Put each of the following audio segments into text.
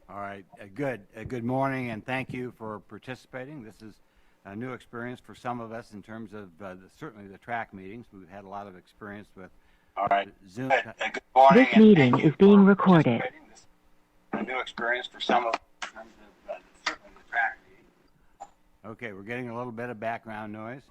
All right, good. Good morning, and thank you for participating. This is a new experience for some of us in terms of certainly the TRAC meetings. We've had a lot of experience with All right. Zoom. Good morning. This meeting is being recorded. This is a new experience for some of us in terms of certainly the TRAC meetings. Okay, we're getting a little bit of background noise.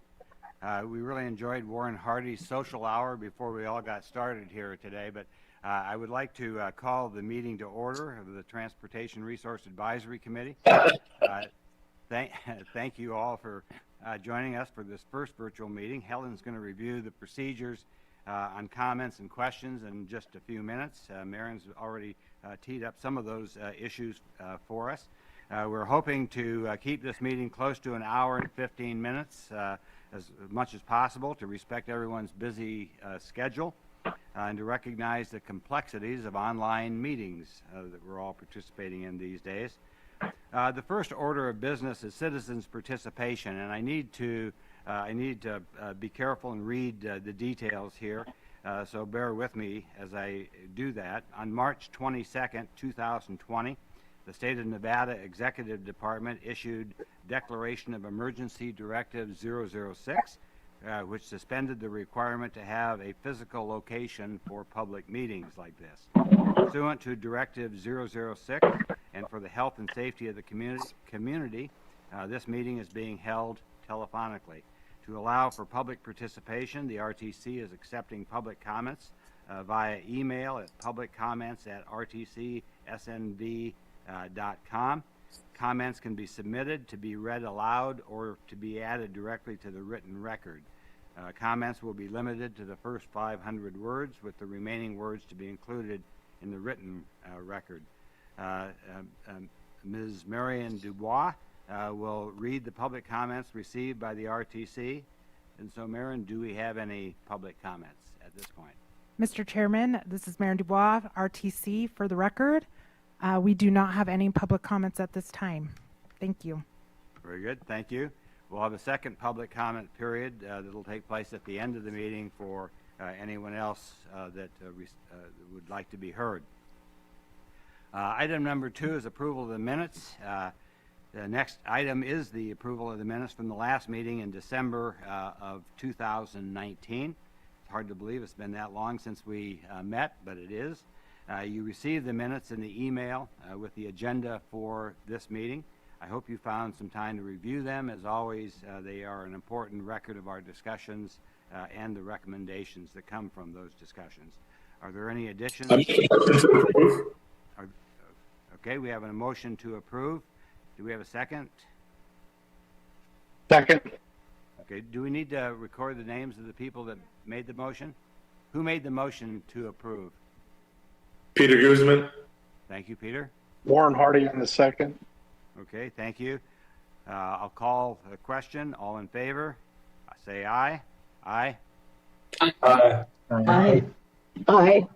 We really enjoyed Warren Hardy's social hour before we all got started here today, but I would like to call the meeting to order of the Transportation Resource Advisory Committee. Thank you all for joining us for this first virtual meeting. Helen's going to review the procedures on comments and questions in just a few minutes. Marin's already teed up some of those issues for us. We're hoping to keep this meeting close to an hour and 15 minutes as much as possible to respect everyone's busy schedule and to recognize the complexities of online meetings that we're all participating in these days. The first order of business is citizens' participation, and I need to be careful and read the details here, so bear with me as I do that. On March 22nd, 2020, the State of Nevada Executive Department issued Declaration of Emergency Directive 006, which suspended the requirement to have a physical location for public meetings like this. Pursuant to Directive 006, and for the health and safety of the community, this meeting is being held telephonically. To allow for public participation, the RTC is accepting public comments via email at publiccomments@rtcsnv.com. Comments can be submitted to be read aloud or to be added directly to the written record. Comments will be limited to the first 500 words, with the remaining words to be included in the written record. Ms. Marion Dubois will read the public comments received by the RTC. And so, Marion, do we have any public comments at this point? Mr. Chairman, this is Marion Dubois, RTC, for the record. We do not have any public comments at this time. Thank you. Very good. Thank you. We'll have a second public comment period that will take place at the end of the meeting for anyone else that would like to be heard. Item number 2 is approval of the minutes. The next item is the approval of the minutes from the last meeting in December of 2019. It's hard to believe it's been that long since we met, but it is. You received the minutes in the email with the agenda for this meeting. I hope you found some time to review them. As always, they are an important record of our discussions and the recommendations that come from those discussions. Are there any additions? Okay, we have a motion to approve. Do we have a second? Second. Okay, do we need to record the names of the people that made the motion? Who made the motion to approve? Peter Guzman. Thank you, Peter. Warren Hardy in the second. Okay, thank you. I'll call the question. All in favor? Say aye. Aye. Aye. Aye. Aye.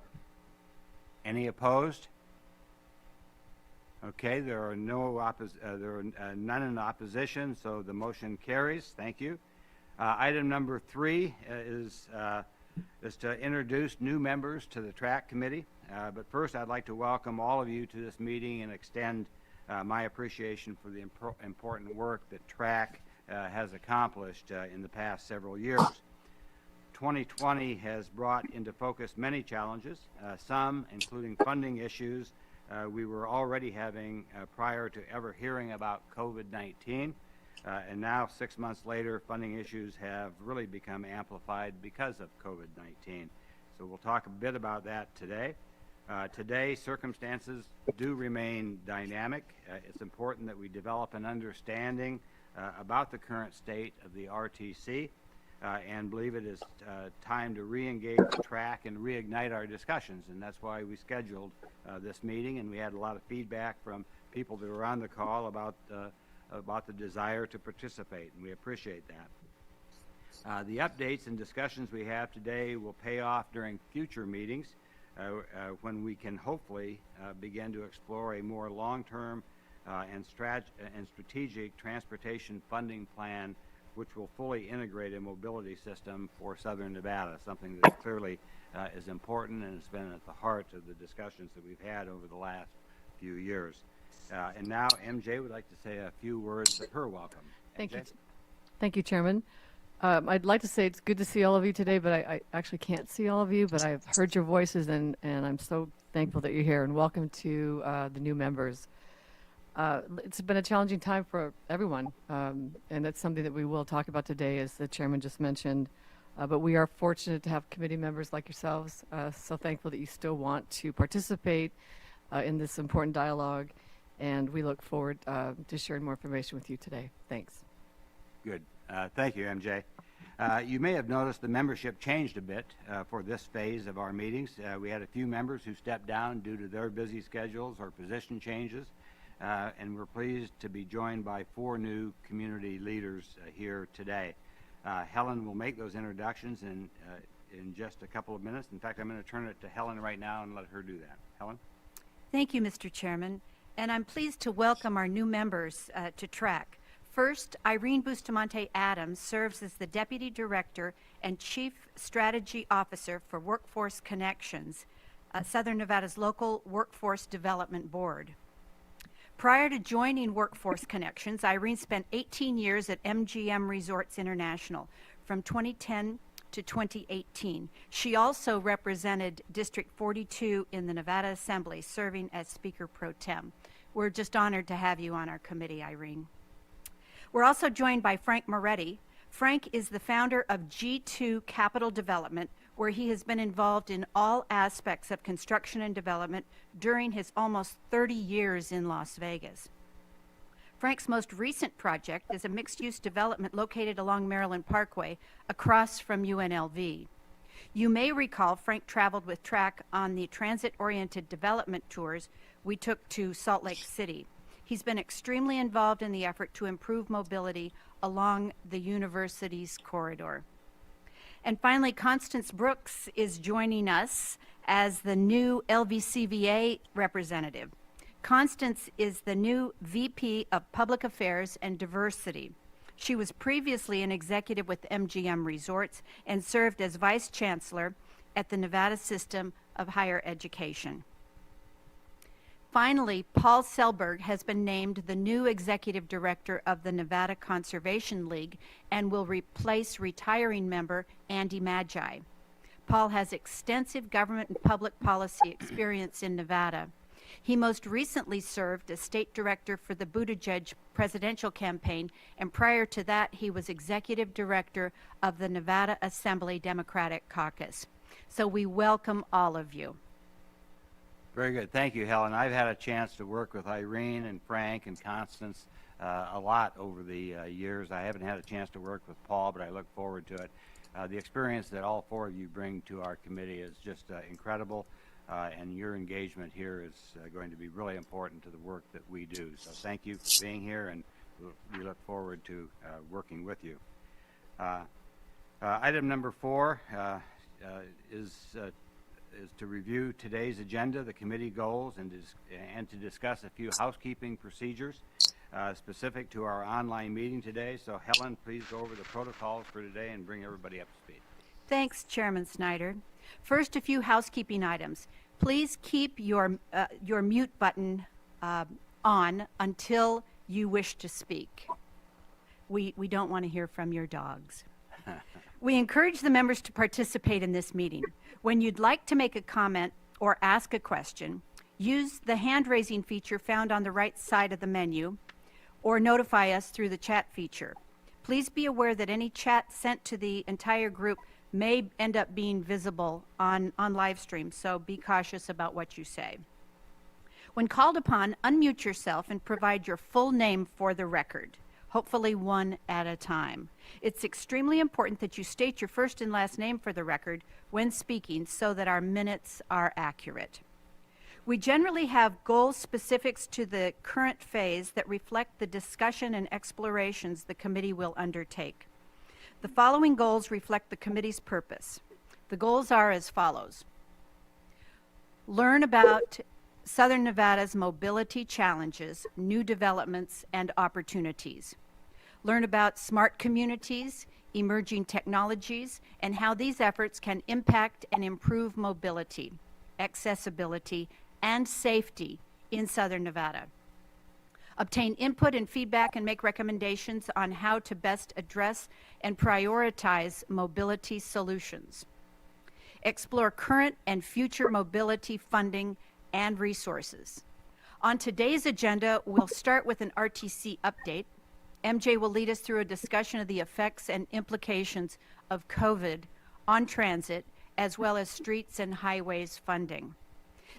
Any opposed? Okay, there are none in opposition, so the motion carries. Thank you. Item number 3 is to introduce new members to the TRAC committee. But first, I'd like to welcome all of you to this meeting and extend my appreciation for the important work that TRAC has accomplished in the past several years. 2020 has brought into focus many challenges, some including funding issues we were already having prior to ever hearing about COVID-19. And now, 6 months later, funding issues have really become amplified because of COVID-19. So we'll talk a bit about that today. Today, circumstances do remain dynamic. It's important that we develop an understanding about the current state of the RTC and believe it is time to re-engage the TRAC and reignite our discussions. And that's why we scheduled this meeting, and we had a lot of feedback from people that were on the call about the desire to participate, and we appreciate that. The updates and discussions we have today will pay off during future meetings when we can hopefully begin to explore a more long-term and strategic transportation funding plan which will fully integrate a mobility system for Southern Nevada, something that clearly is important and has been at the heart of the discussions that we've had over the last few years. And now MJ would like to say a few words of her welcome. Thank you. MJ? Thank you, Chairman. I'd like to say it's good to see all of you today, but I actually can't see all of you, but I've heard your voices, and I'm so thankful that you're here, and welcome to the new members. It's been a challenging time for everyone, and that's something that we will talk about today, as the Chairman just mentioned. But we are fortunate to have committee members like yourselves, so thankful that you still want to participate in this important dialogue, and we look forward to sharing more information with you today. Thanks. Good. Thank you, MJ. You may have noticed the membership changed a bit for this phase of our meetings. We had a few members who stepped down due to their busy schedules or position changes, and we're pleased to be joined by 4 new community leaders here today. Helen will make those introductions in just a couple of minutes. In fact, I'm going to turn it to Helen right now and let her do that. Helen? Thank you, Mr. Chairman, and I'm pleased to welcome our new members to TRAC. First, Irene Bustamante Adams serves as the Deputy Director and Chief Strategy Officer for Workforce Connections, Southern Nevada's local workforce development board. Prior to joining Workforce Connections, Irene spent 18 years at MGM Resorts International from 2010 to 2018. She also represented District 42 in the Nevada Assembly, serving as Speaker Pro Tem. We're just honored to have you on our committee, Irene. We're also joined by Frank Moretti. Frank is the founder of G2 Capital Development, where he has been involved in all aspects of construction and development during his almost 30 years in Las Vegas. Frank's most recent project is a mixed-use development located along Maryland Parkway across from UNLV. You may recall Frank traveled with TRAC on the transit-oriented development tours we took to Salt Lake City. He's been extremely involved in the effort to improve mobility along the university's corridor. And finally, Constance Brooks is joining us as the new LVCVA representative. Constance is the new VP of Public Affairs and Diversity. She was previously an executive with MGM Resorts and served as Vice Chancellor at the Nevada System of Higher Education. Finally, Paul Selberg has been named the new Executive Director of the Nevada Conservation League and will replace retiring member Andy Magi. Paul has extensive government and public policy experience in Nevada. He most recently served as State Director for the Buttigieg presidential campaign, and prior to that, he was Executive Director of the Nevada Assembly Democratic Caucus. So we welcome all of you. Very good. Thank you, Helen. I've had a chance to work with Irene and Frank and Constance a lot over the years. I haven't had a chance to work with Paul, but I look forward to it. The experience that all 4 of you bring to our committee is just incredible, and your engagement here is going to be really important to the work that we do. So thank you for being here, and we look forward to working with you. Item number 4 is to review today's agenda, the committee goals, and to discuss a few housekeeping procedures specific to our online meeting today. So Helen, please go over the protocols for today and bring everybody up to speed. Thanks, Chairman Snyder. First, a few housekeeping items. Please keep your mute button on until you wish to speak. We don't want to hear from your dogs. We encourage the members to participate in this meeting. When you'd like to make a comment or ask a question, use the hand-raising feature found on the right side of the menu, or notify us through the chat feature. Please be aware that any chat sent to the entire group may end up being visible on live stream, so be cautious about what you say. When called upon, unmute yourself and provide your full name for the record, hopefully one at a time. It's extremely important that you state your first and last name for the record when speaking so that our minutes are accurate. We generally have goal specifics to the current phase that reflect the discussion and explorations the committee will undertake. The following goals reflect the committee's purpose. The goals are as follows. Learn about Southern Nevada's mobility challenges, new developments, and opportunities. Learn about smart communities, emerging technologies, and how these efforts can impact and improve mobility, accessibility, and safety in Southern Nevada. obtain input and feedback, and make recommendations on how to best address and prioritize mobility solutions. Explore current and future mobility funding and resources. On today's agenda, we'll start with an RTC update. MJ will lead us through a discussion of the effects and implications of COVID on transit, as well as streets and highways funding.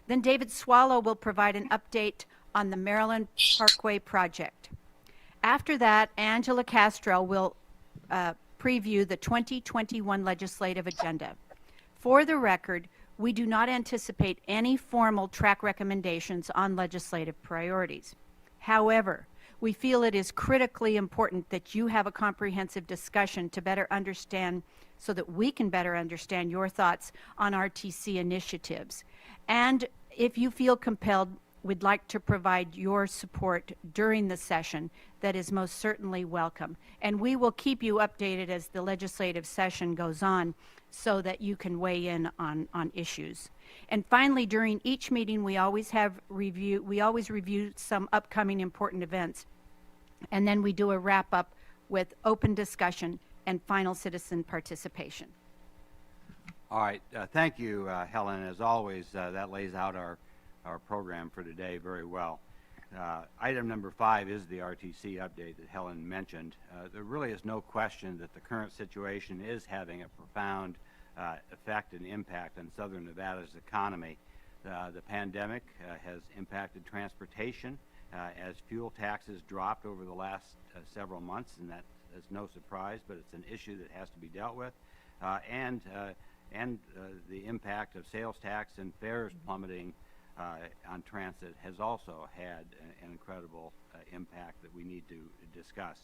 Then David Swallow will provide an update on the Maryland Parkway project. After that, Angela Castro will preview the 2021 legislative agenda. For the record, we do not anticipate any formal TRAC recommendations on legislative priorities. However, we feel it is critically important that you have a comprehensive discussion to better understand, so that we can better understand your thoughts on RTC initiatives. And if you feel compelled, we'd like to provide your support during the session. That is most certainly welcome. And we will keep you updated as the legislative session goes on, so that you can weigh in on issues. And finally, during each meeting, we always review some upcoming important events. And then we do a wrap up with open discussion and final citizen participation. All right, thank you, Helen. As always, that lays out our program for today very well. Item number 5 is the RTC update that Helen mentioned. There really is no question that the current situation is having a profound effect and impact on Southern Nevada's economy. The pandemic has impacted transportation as fuel taxes dropped over the last several months, and that is no surprise, but it's an issue that has to be dealt with. And the impact of sales tax and fares plummeting on transit has also had an incredible impact that we need to discuss.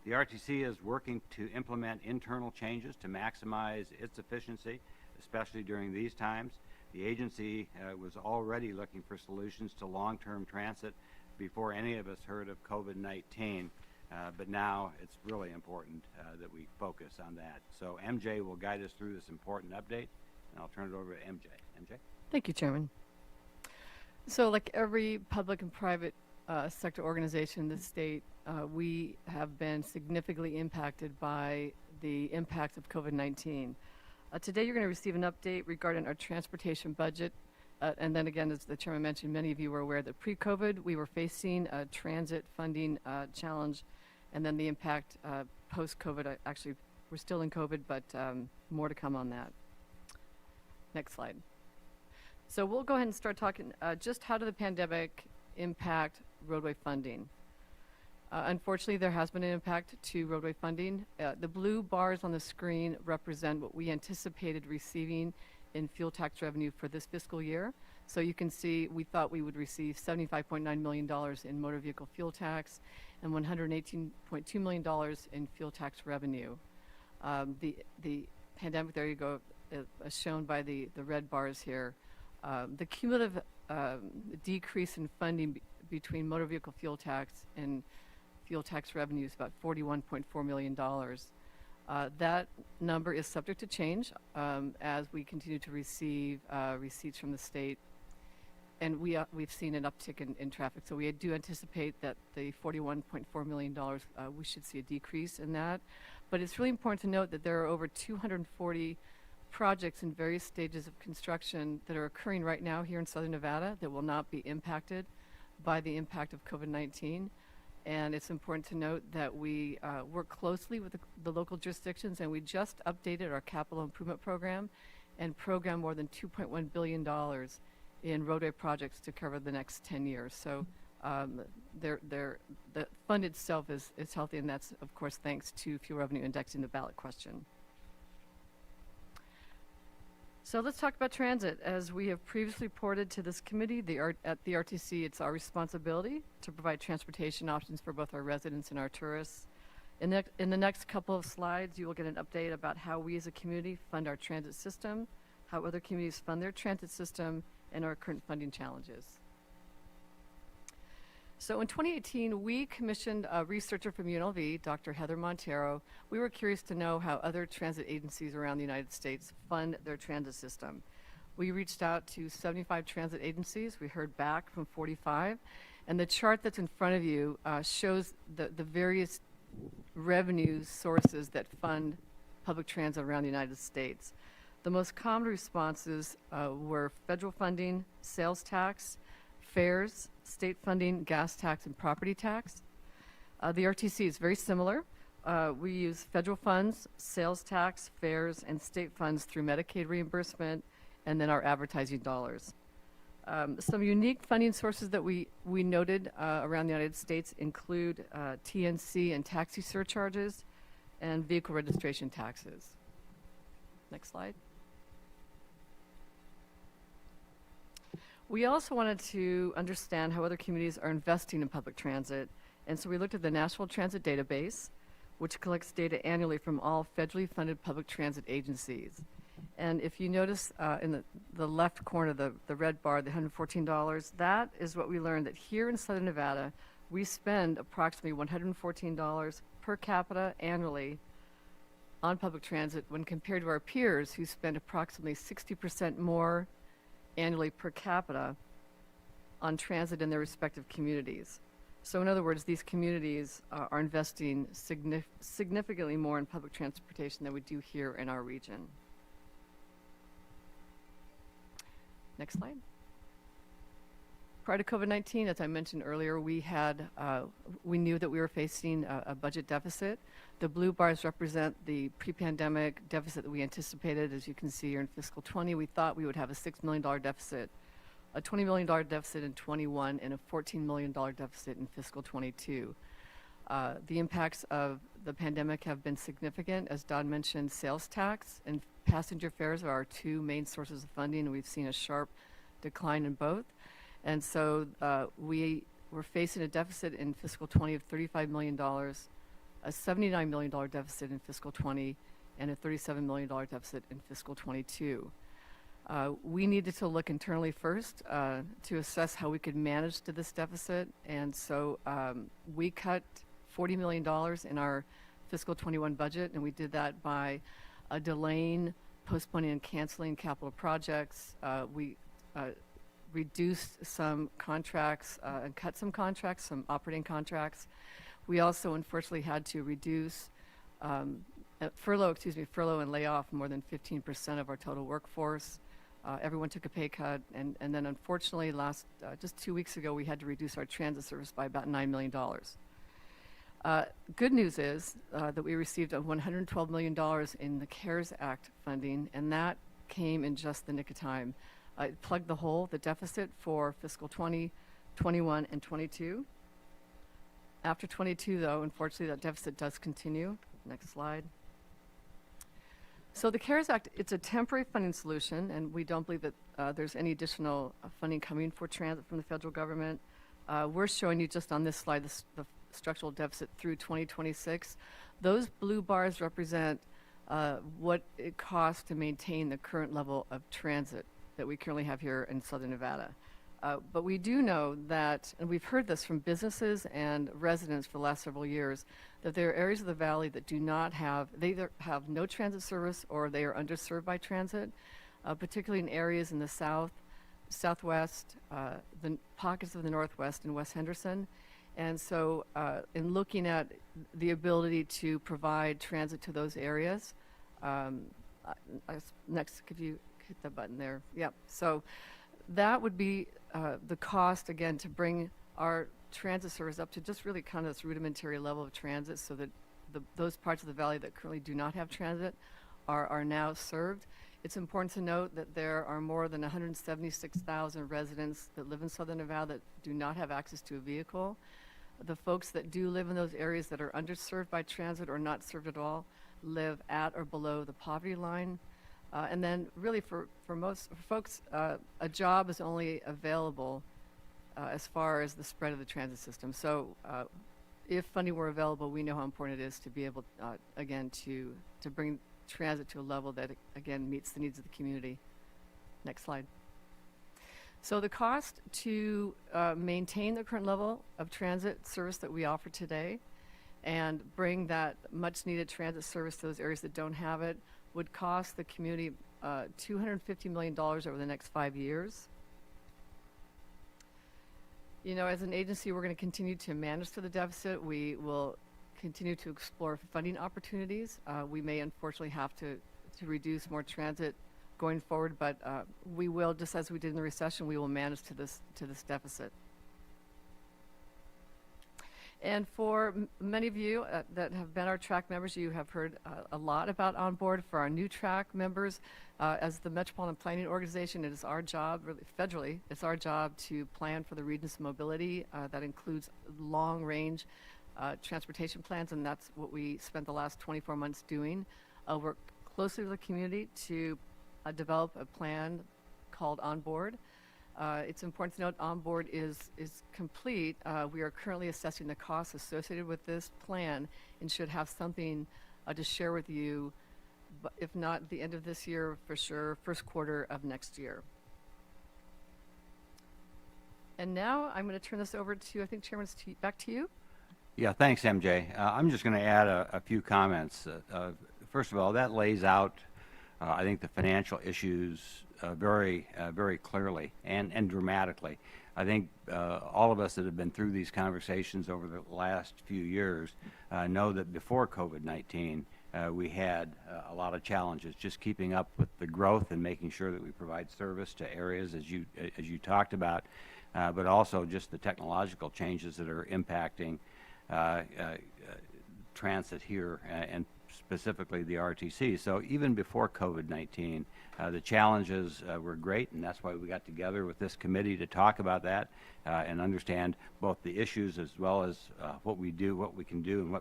The RTC is working to implement internal changes to maximize its efficiency, especially during these times. The agency was already looking for solutions to long-term transit before any of us heard of COVID-19, but now it's really important that we focus on that. So MJ will guide us through this important update, and I'll turn it over to MJ. MJ? Thank you, Chairman. So like every public and private sector organization in the state, we have been significantly impacted by the impact of COVID-19. Today you're going to receive an update regarding our transportation budget. And then again, as the Chairman mentioned, many of you were aware that pre-COVID we were facing a transit funding challenge, and then the impact post-COVID. Actually, we're still in COVID, but more to come on that. Next slide. So we'll go ahead and start talking just how did the pandemic impact roadway funding. Unfortunately, there has been an impact to roadway funding. The blue bars on the screen represent what we anticipated receiving in fuel tax revenue for this fiscal year. So you can see we thought we would receive $75.9 million in motor vehicle fuel tax and $118.2 million in fuel tax revenue. The pandemic, there you go, as shown by the red bars here. The cumulative decrease in funding between motor vehicle fuel tax and fuel tax revenue is about $41.4 million. That number is subject to change as we continue to receive receipts from the state, and we've seen an uptick in traffic. So we do anticipate that the $41.4 million, we should see a decrease in that. But it's really important to note that there are over 240 projects in various stages of construction that are occurring right now here in Southern Nevada that will not be impacted by the impact of COVID-19. And it's important to note that we work closely with the local jurisdictions, and we just updated our capital improvement program and programmed more than $2.1 billion in roadway projects to cover the next 10 years. So the fund itself is healthy, and that's, of course, thanks to fuel revenue indexing, the ballot question. So let's talk about transit. As we have previously reported to this committee, at the RTC, it's our responsibility to provide transportation options for both our residents and our tourists. In the next couple of slides, you will get an update about how we as a community fund our transit system, how other communities fund their transit system, and our current funding challenges. So in 2018, we commissioned a researcher from UNLV, Dr. Heather Montero. We were curious to know how other transit agencies around the United States fund their transit system. We reached out to 75 transit agencies. We heard back from 45, And the chart that's in front of you shows the various revenue sources that fund public transit around the United States. The most common responses were federal funding, sales tax, fares, state funding, gas tax, and property tax. The RTC is very similar. We use federal funds, sales tax, fares, and state funds through Medicaid reimbursement, and then our advertising dollars. Some unique funding sources that we noted around the United States include TNC and taxi surcharges and vehicle registration taxes. Next slide. We also wanted to understand how other communities are investing in public transit, and so we looked at the National Transit Database, which collects data annually from all federally funded public transit agencies. And if you notice in the left corner, the red bar, the $114, that is what we learned, that here in Southern Nevada, we spend approximately $114 per capita annually on public transit when compared to our peers who spend approximately 60% more annually per capita on transit in their respective communities. So in other words, these communities are investing significantly more in public transportation than we do here in our region. Next slide. Prior to COVID-19, as I mentioned earlier, we knew that we were facing a budget deficit. The blue bars represent the pre-pandemic deficit that we anticipated. As you can see here in fiscal 20, we thought we would have a $6 million deficit, a $20 million deficit in 21, and a $14 million deficit in fiscal 22. The impacts of the pandemic have been significant. As Don mentioned, sales tax and passenger fares are our two main sources of funding, and we've seen a sharp decline in both. And so we were facing a deficit in fiscal 20 of $35 million, a $79 million deficit in fiscal 20, and a $37 million deficit in fiscal 22. We needed to look internally first to assess how we could manage to this deficit, and so we cut $40 million in our fiscal 21 budget, and we did that by delaying, postponing, and canceling capital projects. We reduced some contracts and cut some contracts, some operating contracts. We also unfortunately had to reduce furlough and lay off more than 15% of our total workforce. Everyone took a pay cut, and then unfortunately just 2 weeks ago we had to reduce our transit service by about $9 million. Good news is that we received $112 million in the CARES Act funding, and that came in just the nick of time. It plugged the hole, the deficit for fiscal 20, 21, and 22. After 22, though, unfortunately, that deficit does continue. Next slide. So the CARES Act, it's a temporary funding solution, and we don't believe that there's any additional funding coming for transit from the federal government. We're showing you just on this slide the structural deficit through 2026. Those blue bars represent what it costs to maintain the current level of transit that we currently have here in Southern Nevada. But we do know that, and we've heard this from businesses and residents for the last several years, that there are areas of the valley that do not have, they either have no transit service or they are underserved by transit, particularly in areas in the south, southwest, the pockets of the northwest and West Henderson. And so in looking at the ability to provide transit to those areas, next, could you hit the button there? Yep. So that would be the cost, again, to bring our transit service up to just really kind of this rudimentary level of transit so that those parts of the valley that currently do not have transit are now served. It's important to note that there are more than 176,000 residents that live in Southern Nevada that do not have access to a vehicle. The folks that do live in those areas that are underserved by transit or not served at all live at or below the poverty line. And then really for most folks, a job is only available as far as the spread of the transit system. So if funding were available, we know how important it is to be able, again, to bring transit to a level that, again, meets the needs of the community. Next slide. So the cost to maintain the current level of transit service that we offer today and bring that much needed transit service to those areas that don't have it would cost the community $250 million over the next 5 years. You know, as an agency, we're going to continue to manage to the deficit. We will continue to explore funding opportunities. We may unfortunately have to reduce more transit going forward, but we will, just as we did in the recession, we will manage to this deficit. And for many of you that have been our TRAC members, you have heard a lot about Onboard. For our new TRAC members, as the Metropolitan Planning Organization, it is our job, really federally, it's our job to plan for the region's mobility. That includes long-range transportation plans, and that's what we spent the last 24 months doing. Work closely with the community to develop a plan called Onboard. It's important to note Onboard is complete. We are currently assessing the costs associated with this plan and should have something to share with you, but if not at the end of this year, for sure, first quarter of next year. And now I'm going to turn this over to, I think, Chairman, back to you. Yeah, thanks, MJ. I'm just going to add a few comments. First of all, that lays out, I think, the financial issues very clearly and dramatically. I think all of us that have been through these conversations over the last few years know that before COVID-19, we had a lot of challenges just keeping up with the growth and making sure that we provide service to areas as you talked about, but also just the technological changes that are impacting transit here and specifically the RTC. So even before COVID-19, the challenges were great, and that's why we got together with this committee to talk about that and understand both the issues as well as what we can do, and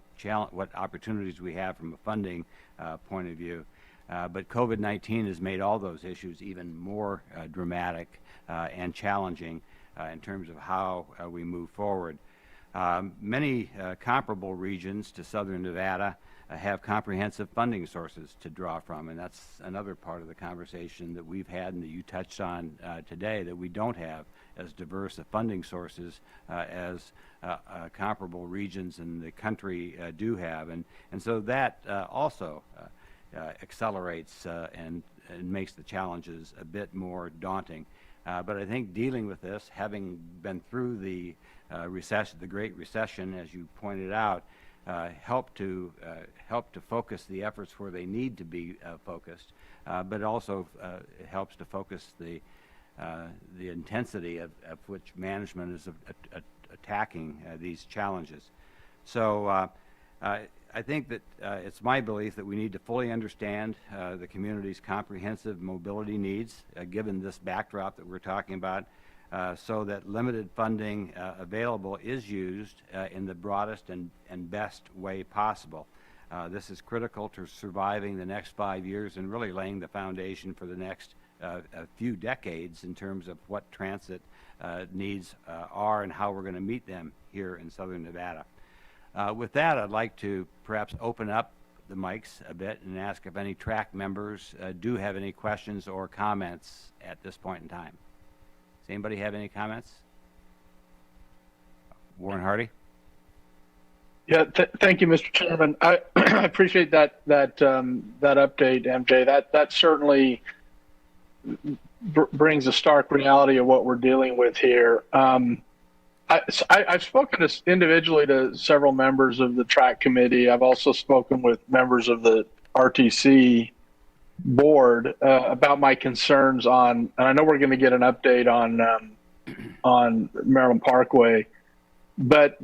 what opportunities we have from a funding point of view. But COVID-19 has made all those issues even more dramatic and challenging in terms of how we move forward. Many comparable regions to Southern Nevada have comprehensive funding sources to draw from, and that's another part of the conversation that we've had and that you touched on today, that we don't have as diverse of funding sources as comparable regions in the country do have, and so that also accelerates and makes the challenges a bit more daunting. But I think dealing with this, having been through the recession, the Great Recession, as you pointed out, help to focus the efforts where they need to be focused, but also helps to focus the intensity of which management is attacking these challenges. So I think that it's my belief that we need to fully understand the community's comprehensive mobility needs, given this backdrop that we're talking about, so that limited funding available is used in the broadest and best way possible. This is critical to surviving the next 5 years and really laying the foundation for the next few decades in terms of what transit needs are and how we're going to meet them here in Southern Nevada. With that, I'd like to perhaps open up the mics a bit and ask if any TRAC members do have any questions or comments at this point in time. Does anybody have any comments? Warren Hardy? Yeah, thank you, Mr. Chairman. I appreciate that update, MJ. That certainly brings a stark reality of what we're dealing with here. I've spoken individually to several members of the TRAC committee. I've also spoken with members of the RTC board about my concerns on, and I know we're going to get an update on Maryland Parkway, but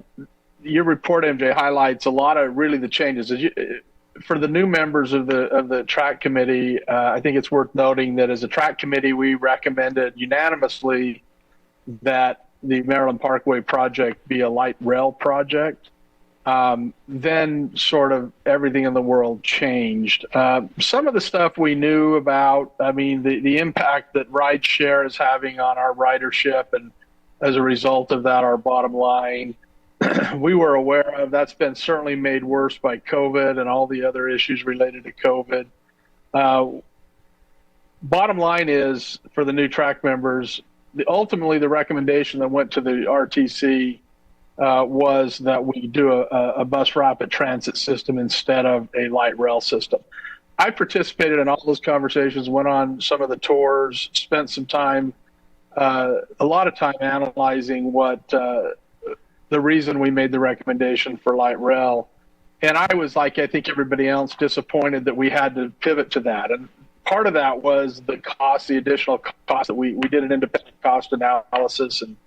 your report, MJ, highlights a lot of really the changes. For the new members of the TRAC committee, I think it's worth noting that as a TRAC committee, we recommended unanimously that the Maryland Parkway project be a light rail project. Then sort of everything in the world changed. Some of the stuff we knew about, I mean, the impact that rideshare is having on our ridership, and as a result of that, our bottom line, we were aware of. That's been certainly made worse by COVID and all the other issues related to COVID. Bottom line is, for the new TRAC members, ultimately the recommendation that went to the RTC was that we do a bus rapid transit system instead of a light rail system. I participated in all those conversations, went on some of the tours, spent some time a lot of time analyzing what the reason we made the recommendation for light rail. And I was, like I think everybody else, disappointed that we had to pivot to that. And part of that was the cost, the additional cost that we did an independent cost analysis, and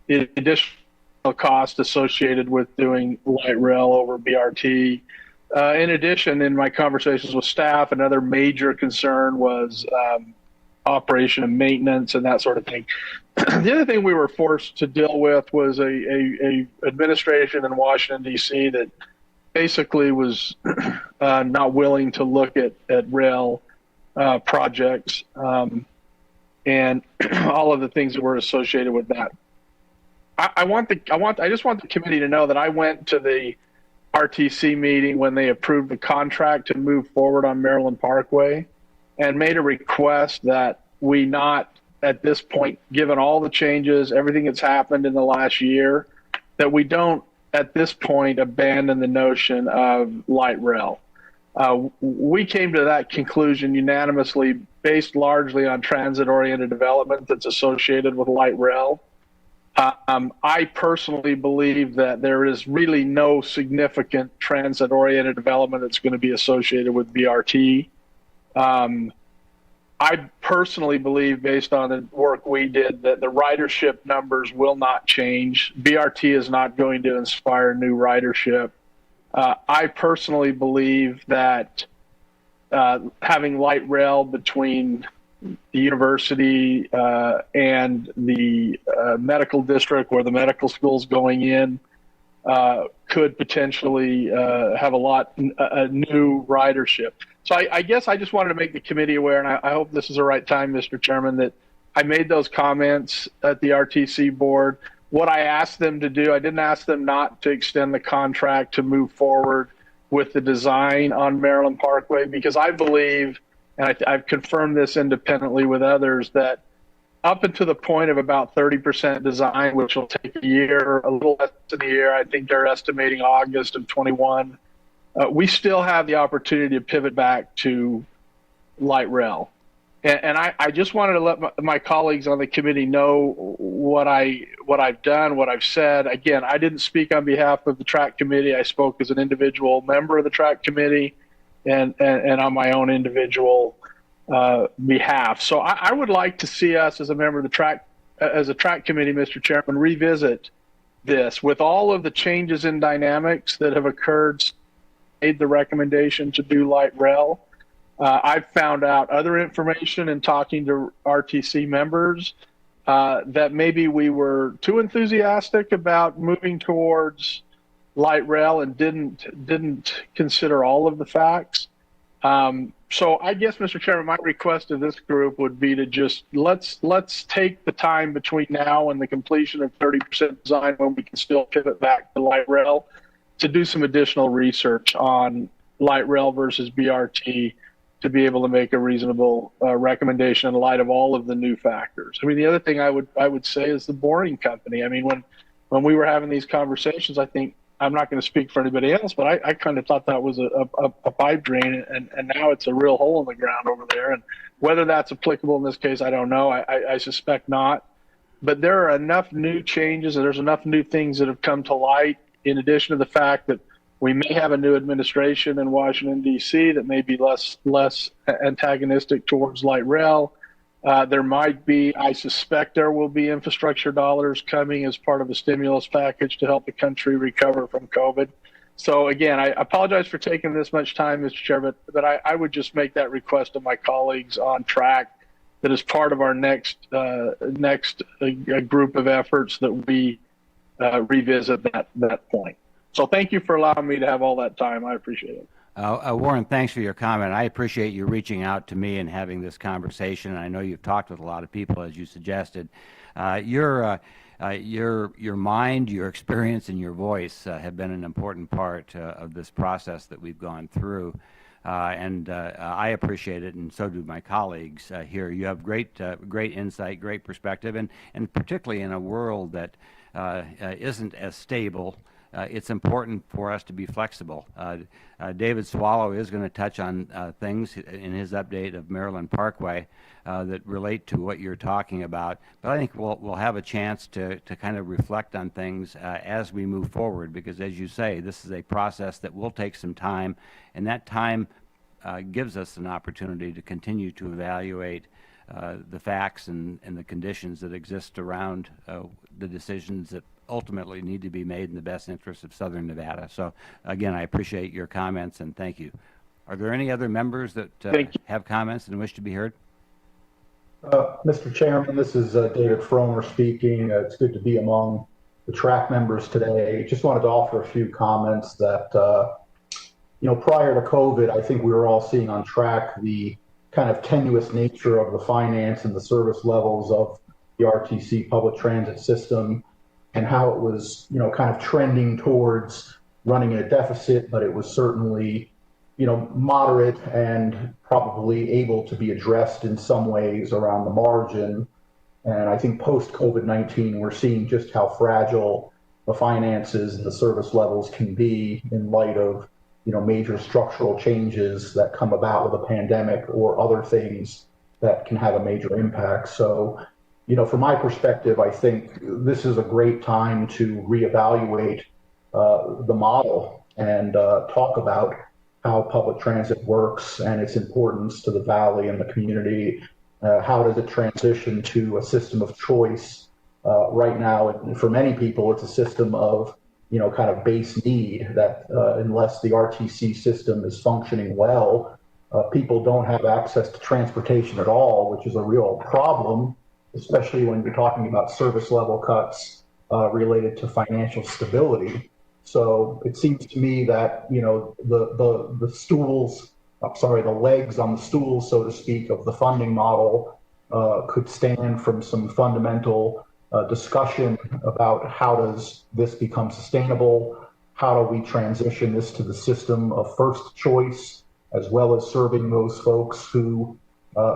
the additional cost associated with doing light rail over BRT. In addition, in my conversations with staff, another major concern was operation and maintenance and that sort of thing. The other thing we were forced to deal with was a administration in Washington, D.C. that basically was not willing to look at rail projects and all of the things that were associated with that. I just want the committee to know that I went to the RTC meeting when they approved the contract to move forward on Maryland Parkway, and made a request that we not, at this point, given all the changes, everything that's happened in the last year, that we don't, at this point, abandon the notion of light rail. We came to that conclusion unanimously based largely on transit-oriented development that's associated with light rail. I personally believe that there is really no significant transit-oriented development that's going to be associated with BRT. I personally believe, based on the work we did, that the ridership numbers will not change. BRT is not going to inspire new ridership. I personally believe that having light rail between the university and the medical district where the medical school's going in could potentially have a new ridership. So I guess I just wanted to make the committee aware, and I hope this is the right time, Mr. Chairman, that I made those comments at the RTC board. What I asked them to do, I didn't ask them not to extend the contract to move forward with the design on Maryland Parkway, because I believe, and I've confirmed this independently with others, that up until the point of about 30% design, which will take a year, a little less than a year, I think they're estimating August of 21, we still have the opportunity to pivot back to light rail. And I just wanted to let my colleagues on the committee know what I've done, what I've said. Again, I didn't speak on behalf of the TRAC committee. I spoke as an individual member of the TRAC committee and on my own individual behalf. So I would like to see us as a member of the TRAC, as a TRAC committee, Mr. Chairman, revisit this with all of the changes in dynamics that have occurred, made the recommendation to do light rail. I've found out other information in talking to RTC members that maybe we were too enthusiastic about moving towards light rail and didn't consider all of the facts. So I guess, Mr. Chairman, my request of this group would be to just let's take the time between now and the completion of 30% design, when we can still pivot back to light rail, to do some additional research on light rail versus BRT, to be able to make a reasonable recommendation in light of all of the new factors. I mean, the other thing I would say is the boring company. I mean, when we were having these conversations, I think, I'm not going to speak for anybody else, but I kind of thought that was a pipe drain, and now it's a real hole in the ground over there. And whether that's applicable in this case, I don't know. I suspect not. But there are enough new changes, and there's enough new things that have come to light, in addition to the fact that we may have a new administration in Washington, D.C. that may be less antagonistic towards light rail. There might be, I suspect there will be infrastructure dollars coming as part of a stimulus package to help the country recover from COVID. So again, I apologize for taking this much time, Mr. Chair, but I would just make that request of my colleagues on TRAC, that as part of our next group of efforts, that we revisit that point. So thank you for allowing me to have all that time. I appreciate it. Warren, thanks for your comment. I appreciate you reaching out to me and having this conversation. I know you've talked with a lot of people, as you suggested. Your mind, your experience, and your voice have been an important part of this process that we've gone through. And I appreciate it, and so do my colleagues here. You have great insight, great perspective, and particularly in a world that isn't as stable it's important for us to be flexible. David Swallow is going to touch on things in his update of Maryland Parkway that relate to what you're talking about. But I think we'll have a chance to kind of reflect on things as we move forward, because as you say, this is a process that will take some time, and that time gives us an opportunity to continue to evaluate the facts and the conditions that exist around the decisions that ultimately need to be made in the best interest of Southern Nevada. So again, I appreciate your comments and thank you. Are there any other members that have comments and wish to be heard? Mr. Chairman, this is David Fromer speaking. It's good to be among the TRAC members today. Just wanted to offer a few comments that, prior to COVID, I think we were all seeing on TRAC the kind of tenuous nature of the finance and the service levels of the RTC public transit system, and how it was, kind of trending towards running in a deficit, but it was certainly, moderate and probably able to be addressed in some ways around the margin. And I think post-COVID-19, we're seeing just how fragile the finances and the service levels can be in light of, major structural changes that come about with a pandemic or other things that can have a major impact. So, from my perspective, I think this is a great time to reevaluate the model and talk about how public transit works and its importance to the valley and the community. How does it transition to a system of choice? Right now, for many people, it's a system of, kind of base need that unless the RTC system is functioning well, people don't have access to transportation at all, which is a real problem, especially when you're talking about service level cuts related to financial stability. So it seems to me that, the legs on the stools, so to speak, of the funding model could stand from some fundamental discussion about how does this become sustainable? How do we transition this to the system of first choice, as well as serving those folks who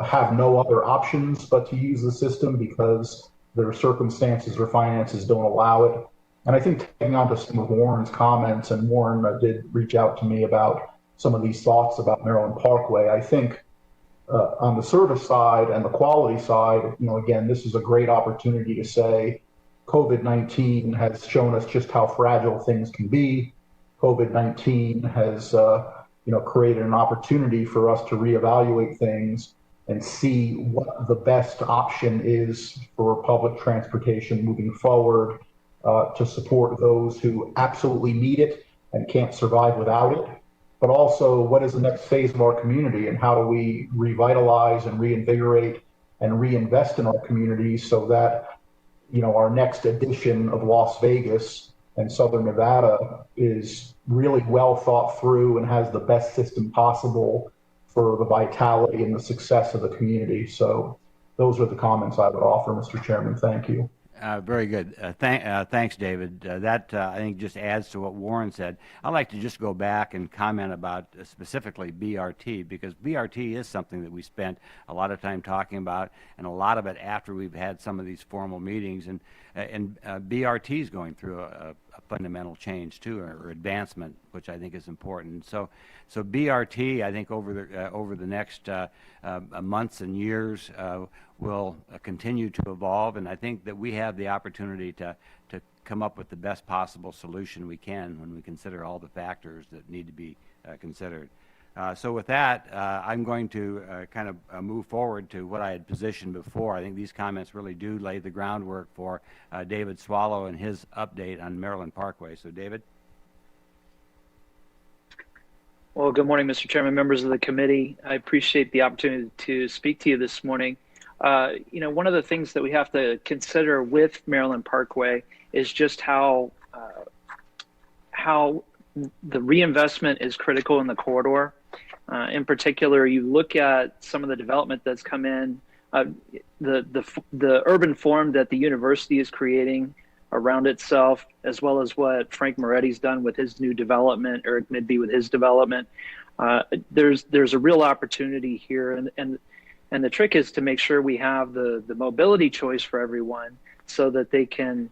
have no other options but to use the system because their circumstances or finances don't allow it. And I think taking on to some of Warren's comments, and Warren did reach out to me about some of these thoughts about Maryland Parkway. I think on the service side and the quality side, again, this is a great opportunity to say COVID-19 has shown us just how fragile things can be. COVID-19 has, created an opportunity for us to reevaluate things and see what the best option is for public transportation moving forward to support those who absolutely need it and can't survive without it. But also, what is the next phase of our community, and how do we revitalize and reinvigorate and reinvest in our communities so that, our next edition of Las Vegas and Southern Nevada is really well thought through and has the best system possible for the vitality and the success of the community. So those are the comments I would offer, Mr. Chairman. Thank you. Very good. Thanks, David. That, I think, just adds to what Warren said. I'd like to just go back and comment about specifically BRT, because BRT is something that we spent a lot of time talking about, and a lot of it after we've had some of these formal meetings. And BRT is going through a fundamental change too, or advancement, which I think is important. So BRT, I think over the next months and years will continue to evolve, and I think that we have the opportunity to come up with the best possible solution we can when we consider all the factors that need to be considered. So with that, I'm going to kind of move forward to what I had positioned before. I think these comments really do lay the groundwork for David Swallow and his update on Maryland Parkway. So David? Well, good morning, Mr. Chairman, members of the committee. I appreciate the opportunity to speak to you this morning. One of the things that we have to consider with Maryland Parkway is just how the reinvestment is critical in the corridor. In particular, you look at some of the development that's come in, the urban form that the university is creating around itself, as well as what Frank Moretti's done with his new development, Eric Midby with his development. There's a real opportunity here, and the trick is to make sure we have the mobility choice for everyone, so that they can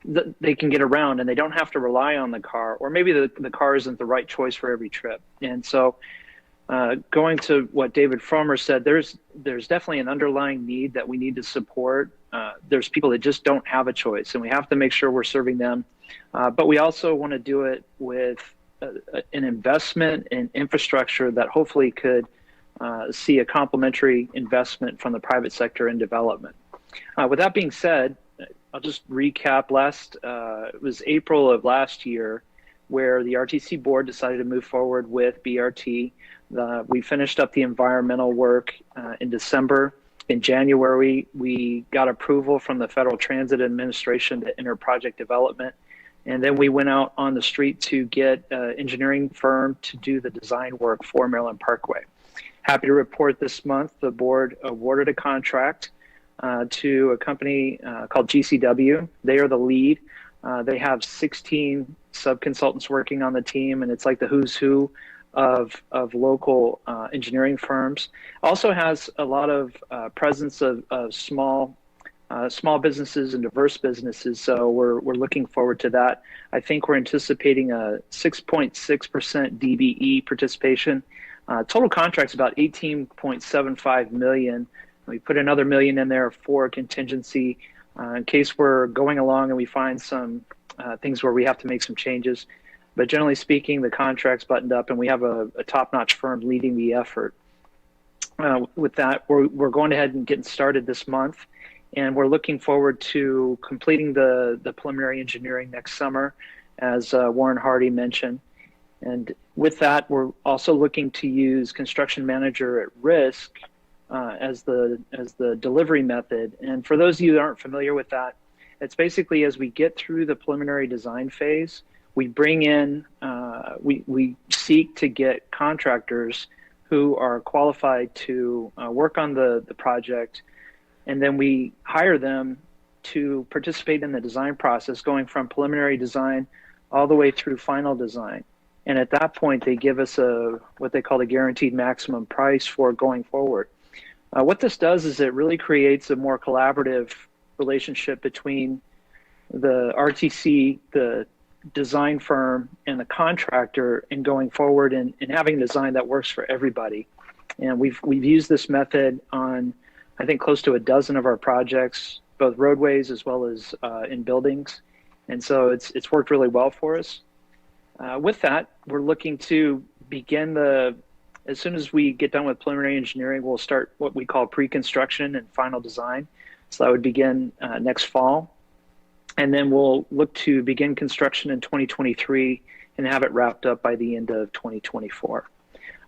they can get around and they don't have to rely on the car, or maybe the car isn't the right choice for every trip. And so going to what David Fromer said, there's definitely an underlying need that we need to support. There's people that just don't have a choice, and we have to make sure we're serving them. But we also want to do it with an investment in infrastructure that hopefully could see a complementary investment from the private sector in development. With that being said, I'll just recap it was April of last year where the RTC board decided to move forward with BRT. We finished up the environmental work in December. In January, we got approval from the Federal Transit Administration to enter project development. And then we went out on the street to get an engineering firm to do the design work for Maryland Parkway. Happy to report this month, the board awarded a contract to a company called GCW. They are the lead. They have 16 sub-consultants working on the team, and it's like the who's who of local engineering firms. Also has a lot of presence of small businesses and diverse businesses, so we're looking forward to that. I think we're anticipating a 6.6% DBE participation. Total contract's about $18.75 million. We put another $1 million in there for contingency in case we're going along and we find some things where we have to make some changes. But generally speaking, the contract's buttoned up, and we have a top-notch firm leading the effort. With that, we're going ahead and getting started this month, and we're looking forward to completing the preliminary engineering next summer, as Warren Hardy mentioned. And with that, we're also looking to use construction manager at risk as the delivery method. And for those of you that aren't familiar with that, it's basically as we get through the preliminary design phase, we bring in, we seek to get contractors who are qualified to work on the project, and then we hire them to participate in the design process, going from preliminary design all the way through final design. And at that point, they give us what they call the guaranteed maximum price for going forward. What this does is it really creates a more collaborative relationship between the RTC, the design firm, and the contractor in going forward and having a design that works for everybody. And we've used this method on, I think, close to a dozen of our projects, both roadways as well as in buildings. And so it's worked really well for us. With that, we're looking to begin as soon as we get done with preliminary engineering, we'll start what we call pre-construction and final design. So that would begin next fall. And then we'll look to begin construction in 2023 and have it wrapped up by the end of 2024.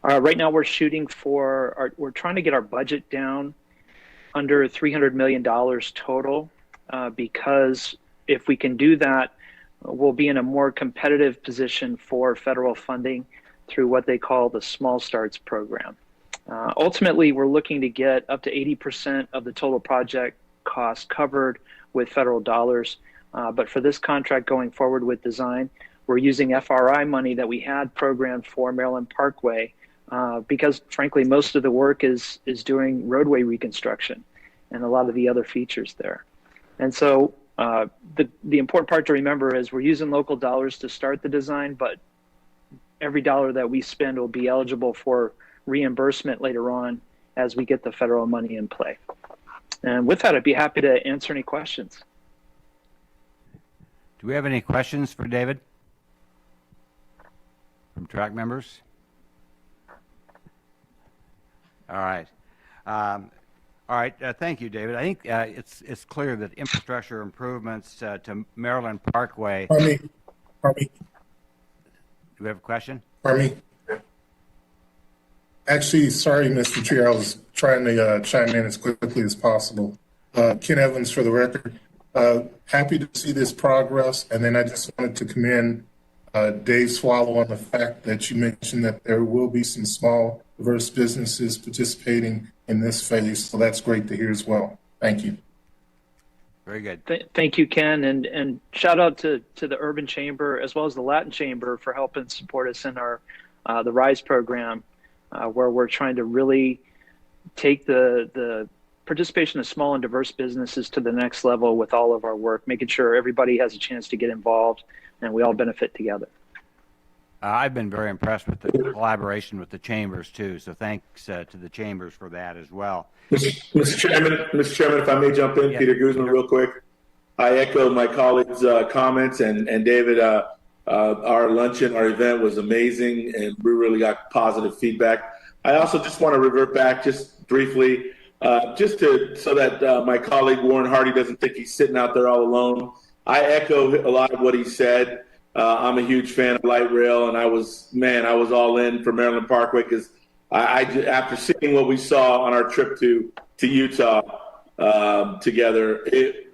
Right now we're shooting we're trying to get our budget down under $300 million total because if we can do that, we'll be in a more competitive position for federal funding through what they call the Small Starts program. Ultimately, we're looking to get up to 80% of the total project cost covered with federal dollars. But for this contract going forward with design, we're using FRI money that we had programmed for Maryland Parkway because, frankly, most of the work is doing roadway reconstruction and a lot of the other features there. And so the important part to remember is we're using local dollars to start the design, but every dollar that we spend will be eligible for reimbursement later on as we get the federal money in play. And with that, I'd be happy to answer any questions. Do we have any questions for David from TRAC members? All right. Thank you, David. I think it's clear that infrastructure improvements to Maryland Parkway. Pardon me. Do we have a question? Pardon me. Actually, sorry, Mr. Chair, I was trying to chime in as quickly as possible. Ken Evans for the record. Happy to see this progress. And then I just wanted to commend Dave Swallow on the fact that you mentioned that there will be some small, diverse businesses participating in this phase. So that's great to hear as well. Thank you. Very good. Thank you, Ken. And shout out to the Urban Chamber as well as the Latin Chamber for helping support us in our the RISE program, where we're trying to really take the participation of small and diverse businesses to the next level with all of our work, making sure everybody has a chance to get involved and we all benefit together. I've been very impressed with the collaboration with the chambers too, so thanks to the chambers for that as well. Mr. Chairman, if I may jump in, Yeah, Peter Guzman, Peter. real quick. I echo my colleagues' comments, and David, our luncheon, our event was amazing, and we really got positive feedback. I also just want to revert back just briefly, so that my colleague Warren Hardy doesn't think he's sitting out there all alone. I echo a lot of what he said. I'm a huge fan of light rail, and I was all in for Maryland Parkway because after seeing what we saw on our trip to Utah together,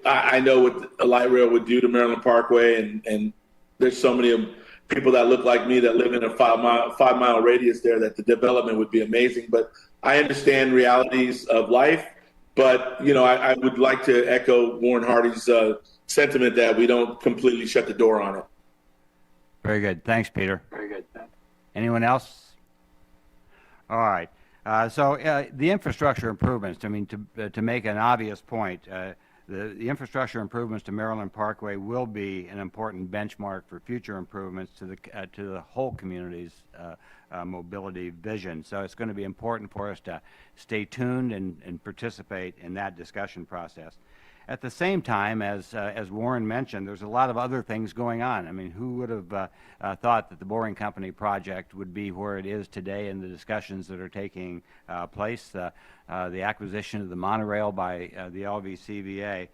I know what a light rail would do to Maryland Parkway, and there's so many people that look like me that live in a 5 mile radius there that the development would be amazing. But I understand realities of life, but I would like to echo Warren Hardy's sentiment that we don't completely shut the door on it. Very good. Thanks, Peter. Very good. Anyone else? All right. So the infrastructure improvements, I mean, to make an obvious point, the infrastructure improvements to Maryland Parkway will be an important benchmark for future improvements to the whole community's mobility vision. So it's going to be important for us to stay tuned and participate in that discussion process. At the same time, as Warren mentioned, there's a lot of other things going on. I mean, who would have thought that the Boring Company project would be where it is today in the discussions that are taking place, the acquisition of the monorail by the LVCVA.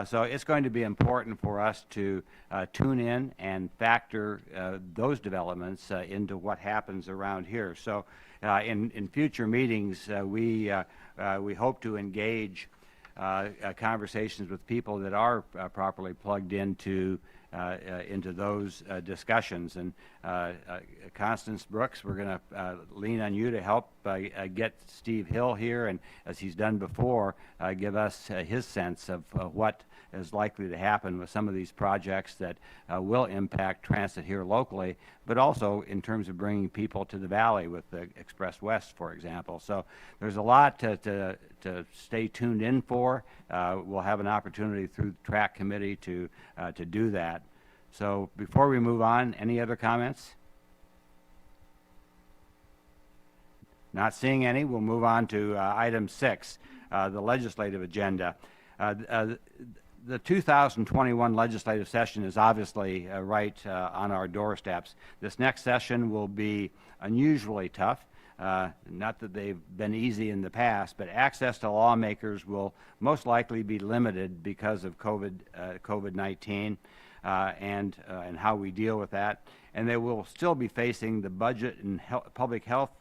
So it's going to be important for us to tune in and factor those developments into what happens around here. So in future meetings, we hope to engage conversations with people that are properly plugged into those discussions. And Constance Brooks, we're going to lean on you to help get Steve Hill here, and as he's done before, give us his sense of what is likely to happen with some of these projects that will impact transit here locally, but also in terms of bringing people to the valley with the Express West, for example. So there's a lot to stay tuned in for. We'll have an opportunity through the TRAC committee to do that. So before we move on, any other comments? Not seeing any, we'll move on to item 6, the legislative agenda. The 2021 legislative session is obviously right on our doorsteps. This next session will be unusually tough. Not that they've been easy in the past, but access to lawmakers will most likely be limited because of COVID-19 and how we deal with that. And they will still be facing the budget and public health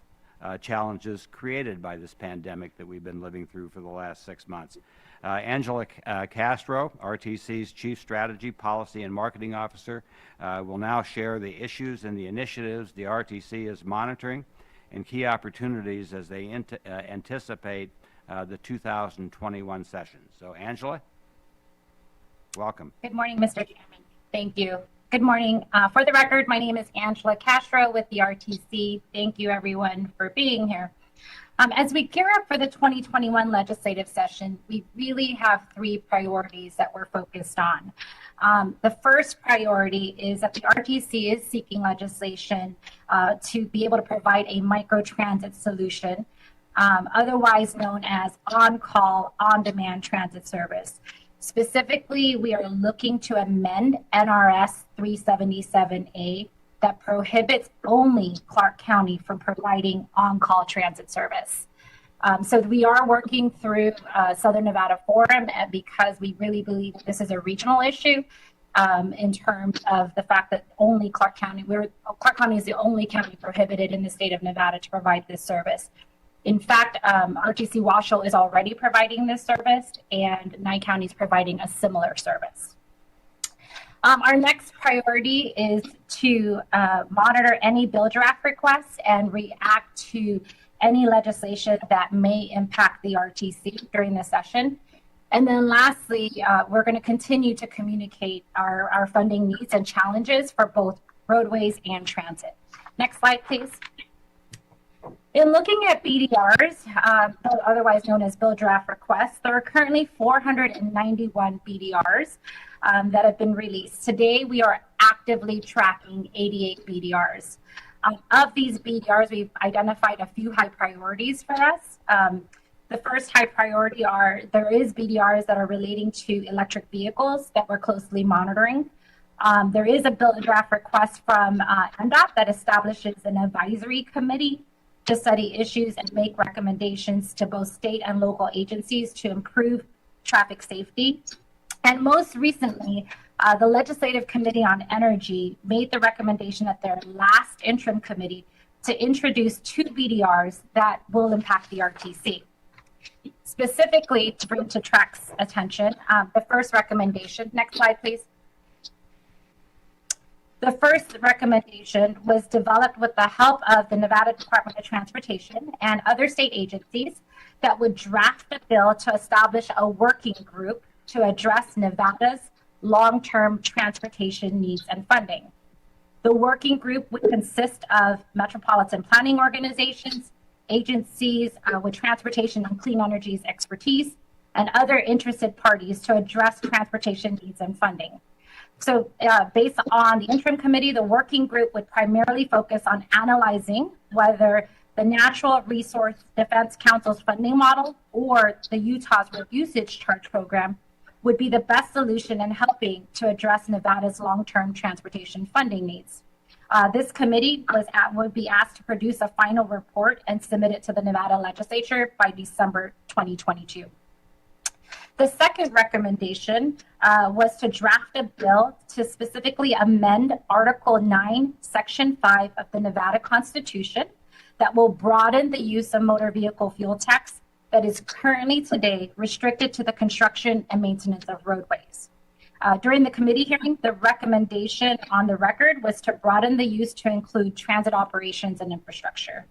challenges created by this pandemic that we've been living through for the last 6 months. Angela Castro, RTC's Chief Strategy, Policy, and Marketing Officer, will now share the issues and the initiatives the RTC is monitoring and key opportunities as they anticipate the 2021 session. So, Angela, welcome. Good morning, Mr. Chairman. Thank you. Good morning. For the record, my name is Angela Castro with the RTC. Thank you, everyone, for being here. As we gear up for the 2021 legislative session, we really have 3 priorities that we're focused on. The first priority is that the RTC is seeking legislation to be able to provide a microtransit solution, otherwise known as on-call, on-demand transit service. Specifically, we are looking to amend NRS 377A that prohibits only Clark County from providing on-call transit service. So we are working through Southern Nevada Forum because we really believe this is a regional issue in terms of the fact that only Clark County is the only county prohibited in the state of Nevada to provide this service. In fact, RTC Washoe is already providing this service, and 9 counties providing a similar service. Our next priority is to monitor any bill draft requests and react to any legislation that may impact the RTC during the session. And then lastly, we're going to continue to communicate our funding needs and challenges for both roadways and transit. Next slide, please. In looking at BDRs, otherwise known as bill draft requests, there are currently 491 BDRs that have been released. Today, we are actively tracking 88 BDRs. Of these BDRs, we've identified a few high priorities for us. The first high priority there is BDRs that are relating to electric vehicles that we're closely monitoring. There is a bill draft request from NDOT that establishes an advisory committee to study issues and make recommendations to both state and local agencies to improve traffic safety. And most recently, the Legislative Committee on Energy made the recommendation at their last interim committee to introduce 2 BDRs that will impact the RTC. Specifically, to bring to TRAC's attention, the first recommendation, next slide please. The first recommendation was developed with the help of the Nevada Department of Transportation and other state agencies that would draft a bill to establish a working group to address Nevada's long-term transportation needs and funding. The working group would consist of metropolitan planning organizations, agencies with transportation and clean energies expertise, and other interested parties to address transportation needs and funding. So based on the interim committee, the working group would primarily focus on analyzing whether the Natural Resource Defense Council's funding model or the Utah's road usage charge program would be the best solution in helping to address Nevada's long-term transportation funding needs. This committee would be asked to produce a final report and submit it to the Nevada legislature by December 2022. The second recommendation was to draft a bill to specifically amend Article 9, Section 5 of the Nevada Constitution that will broaden the use of motor vehicle fuel tax that is currently today restricted to the construction and maintenance of roadways. During the committee hearing, the recommendation on the record was to broaden the use to include transit operations and infrastructure.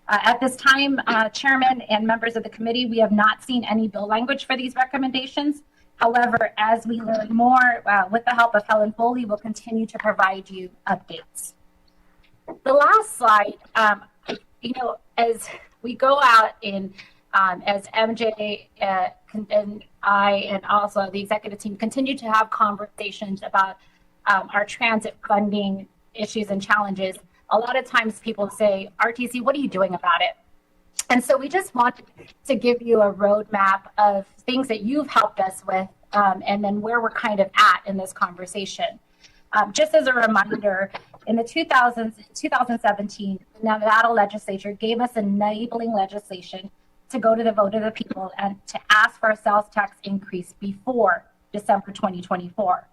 At this time, Chairman and members of the committee, we have not seen any bill language for these recommendations. However, as we learn more, with the help of Helen Foley, we'll continue to provide you updates. The last slide, as we go out in, as MJ and I and also the executive team continue to have conversations about our transit funding issues and challenges, a lot of times people say, RTC, what are you doing about it? And so we just wanted to give you a roadmap of things that you've helped us with and then where we're kind of at in this conversation. Just as a reminder, in the 2017, the Nevada legislature gave us enabling legislation to go to the vote of the people and to ask for a sales tax increase before December 2024.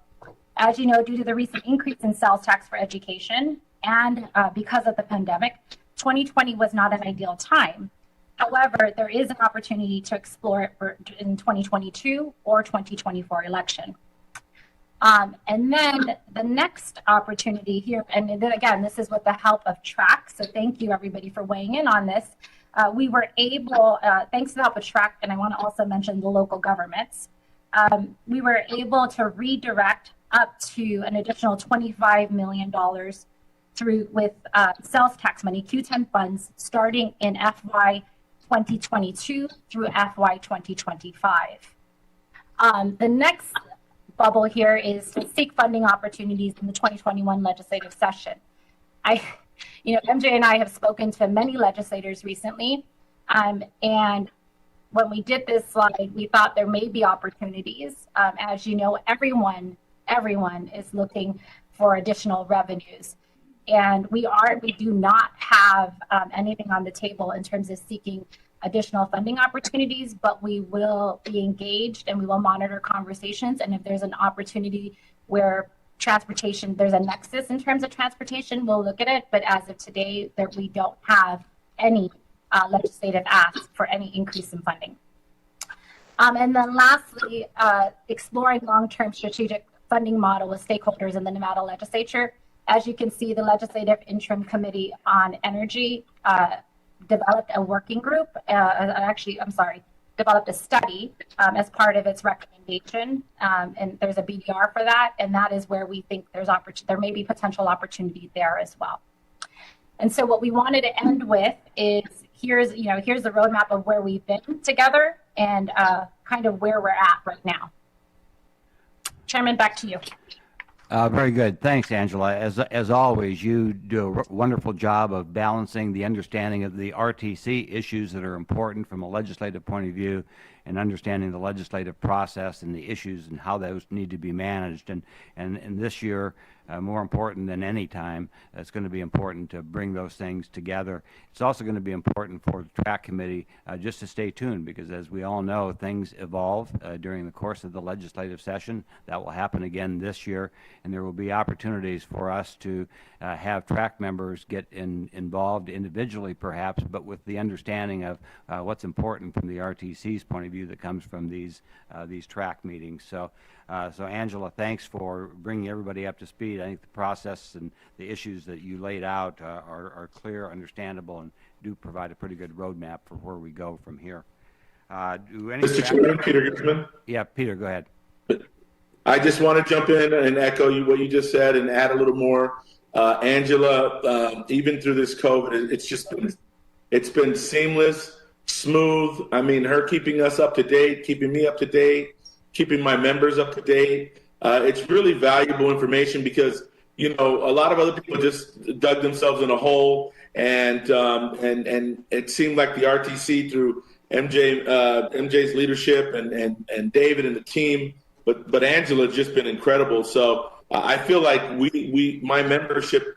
As you know, due to the recent increase in sales tax for education and because of the pandemic, 2020 was not an ideal time. However, there is an opportunity to explore it in 2022 or 2024 election. And then the next opportunity here, and then again, this is with the help of TRAC, so thank you everybody for weighing in on this. We were able, thanks to the help of TRAC, and I want to also mention the local governments, we were able to redirect up to an additional $25 million through with sales tax money, Q10 funds, starting in FY 2022 through FY 2025. The next bubble here is to seek funding opportunities in the 2021 legislative session. MJ and I have spoken to many legislators recently, and when we did this slide, we thought there may be opportunities. As you know, everyone is looking for additional revenues, and we do not have anything on the table in terms of seeking additional funding opportunities, but we will be engaged and we will monitor conversations. And if there's an opportunity where transportation, there's a nexus in terms of transportation, we'll look at it. But as of today, we don't have any legislative asks for any increase in funding. And then lastly, exploring long-term strategic funding model with stakeholders in the Nevada legislature. As you can see, the Legislative Interim Committee on Energy developed a working group, developed a study as part of its recommendation, and there's a BDR for that, and that is where we think there may be potential opportunity there as well. And so what we wanted to end with is here's the roadmap of where we've been together and kind of where we're at right now. Chairman, back to you. Very good. Thanks, Angela. As always, you do a wonderful job of balancing the understanding of the RTC issues that are important from a legislative point of view and understanding the legislative process and the issues and how those need to be managed. And this year, more important than any time, it's going to be important to bring those things together. It's also going to be important for the TRAC committee just to stay tuned, because as we all know, things evolve during the course of the legislative session. That will happen again this year, and there will be opportunities for us to have TRAC members get involved individually perhaps, but with the understanding of what's important from the RTC's point of view that comes from these TRAC meetings. So Angela, thanks for bringing everybody up to speed. I think the process and the issues that you laid out are clear, understandable, and do provide a pretty good roadmap for where we go from here. Mr. Chairman, Peter Guzman. Yeah, Peter, go ahead. I just want to jump in and echo what you just said and add a little more. Angela, even through this COVID, it's been seamless, smooth. I mean, her keeping us up to date, keeping me up to date, keeping my members up to date. It's really valuable information because, a lot of other people just dug themselves in a hole, and it seemed like the RTC through MJ's leadership and David and the team, but Angela's just been incredible. So I feel like my membership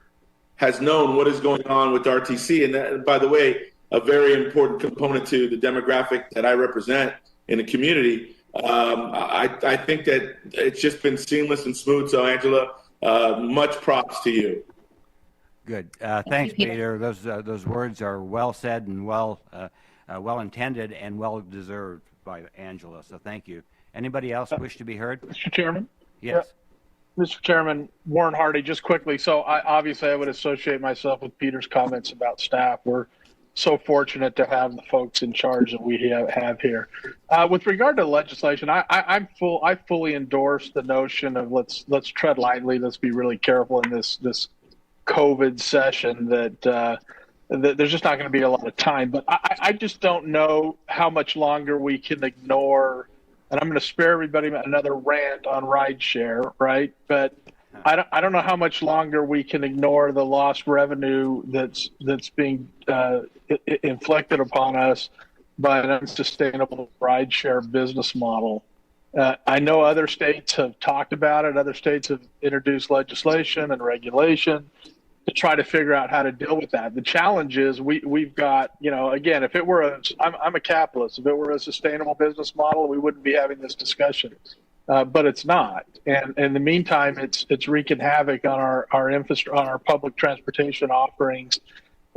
has known what is going on with RTC, and that, by the way, a very important component to the demographic that I represent in the community. I think that it's just been seamless and smooth. So Angela, much props to you. Good. Thanks, Peter. Those words are well said and well intended and well deserved by Angela. So thank you. Anybody else wish to be heard? Mr. Chairman? Yes. Yeah. Mr. Chairman, Warren Hardy, just quickly. So I would associate myself with Peter's comments about staff. We're so fortunate to have the folks in charge that we have here. With regard to legislation, I fully endorse the notion of let's tread lightly. Let's be really careful in this COVID session that there's just not going to be a lot of time. But I just don't know how much longer we can ignore. And I'm going to spare everybody another rant on rideshare, right? But I don't know how much longer we can ignore the lost revenue that's being inflicted upon us by an unsustainable rideshare business model. I know other states have talked about it. Other states have introduced legislation and regulation to try to figure out how to deal with that. The challenge is we've got, again, if it were I'm a capitalist. If it were a sustainable business model, we wouldn't be having this discussion. But it's not. And in the meantime, it's wreaking havoc on our infrastructure, on our public transportation offerings.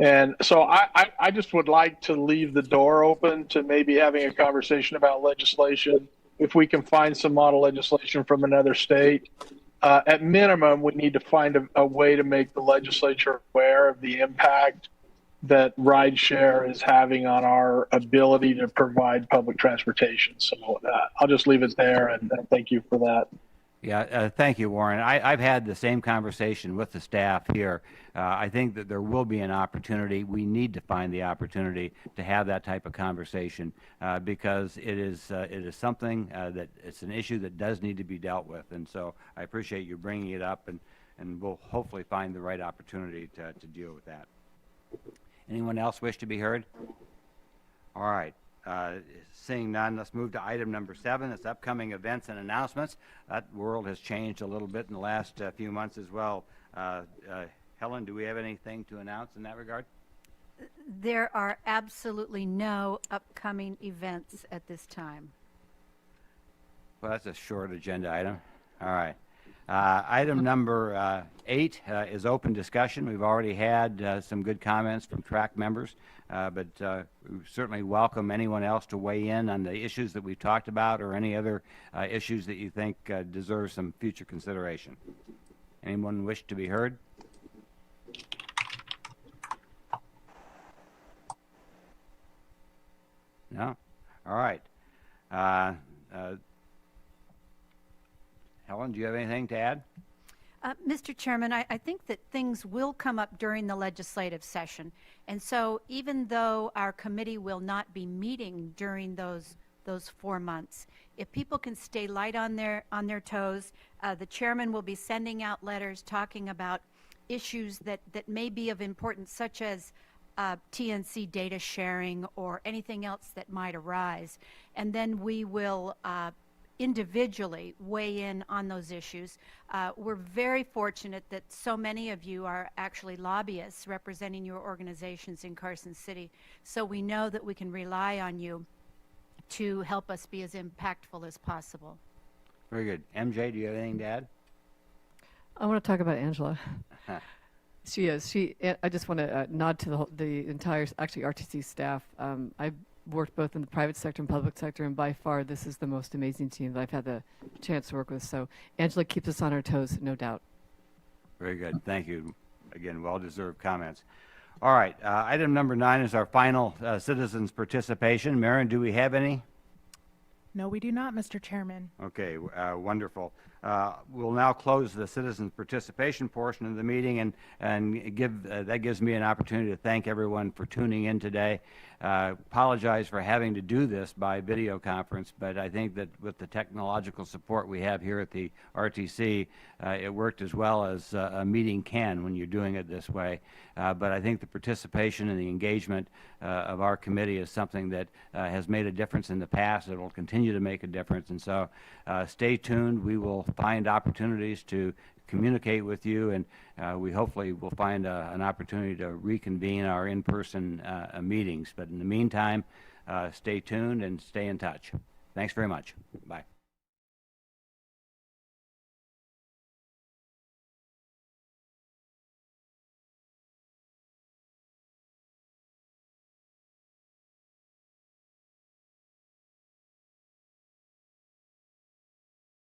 And so I just would like to leave the door open to maybe having a conversation about legislation. If we can find some model legislation from another state, at minimum, we need to find a way to make the legislature aware of the impact that rideshare is having on our ability to provide public transportation. So I'll just leave it there, and thank you for that. Yeah, thank you, Warren. I've had the same conversation with the staff here. I think that there will be an opportunity. We need to find the opportunity to have that type of conversation because it is something that it's an issue that does need to be dealt with. And so I appreciate you bringing it up, and we'll hopefully find the right opportunity to deal with that. Anyone else wish to be heard? All right. Seeing none, let's move to item number 7. It's upcoming events and announcements. That world has changed a little bit in the last few months as well. Helen, do we have anything to announce in that regard? There are absolutely no upcoming events at this time. Well, that's a short agenda item. All right. Item number 8 is open discussion. We've already had some good comments from TRAC members, but we certainly welcome anyone else to weigh in on the issues that we've talked about or any other issues that you think deserve some future consideration. Anyone wish to be heard? No? All right. Helen, do you have anything to add? Mr. Chairman, I think that things will come up during the legislative session. And so even though our committee will not be meeting during those 4 months, if people can stay light on their toes, the chairman will be sending out letters talking about issues that may be of importance, such as TNC data sharing or anything else that might arise. And then we will individually weigh in on those issues. We're very fortunate that so many of you are actually lobbyists representing your organizations in Carson City. So we know that we can rely on you to help us be as impactful as possible. Very good. MJ, do you have anything to add? I want to talk about Angela. She is. I just want to nod to the entire, actually, RTC staff. I've worked both in the private sector and public sector, and by far, this is the most amazing team that I've had the chance to work with. So Angela keeps us on our toes, no doubt. Very good. Thank you. Again, well-deserved comments. All right. Item number 9 is our final citizens' participation. Marion, do we have any? No, we do not, Mr. Chairman. Okay, wonderful. We'll now close the citizens' participation portion of the meeting, and that gives me an opportunity to thank everyone for tuning in today. Apologize for having to do this by video conference, but I think that with the technological support we have here at the RTC, it worked as well as a meeting can when you're doing it this way. But I think the participation and the engagement of our committee is something that has made a difference in the past. It will continue to make a difference, and so stay tuned. We will find opportunities to communicate with you, and we hopefully will find an opportunity to reconvene our in-person meetings. But in the meantime, stay tuned and stay in touch. Thanks very much. Bye.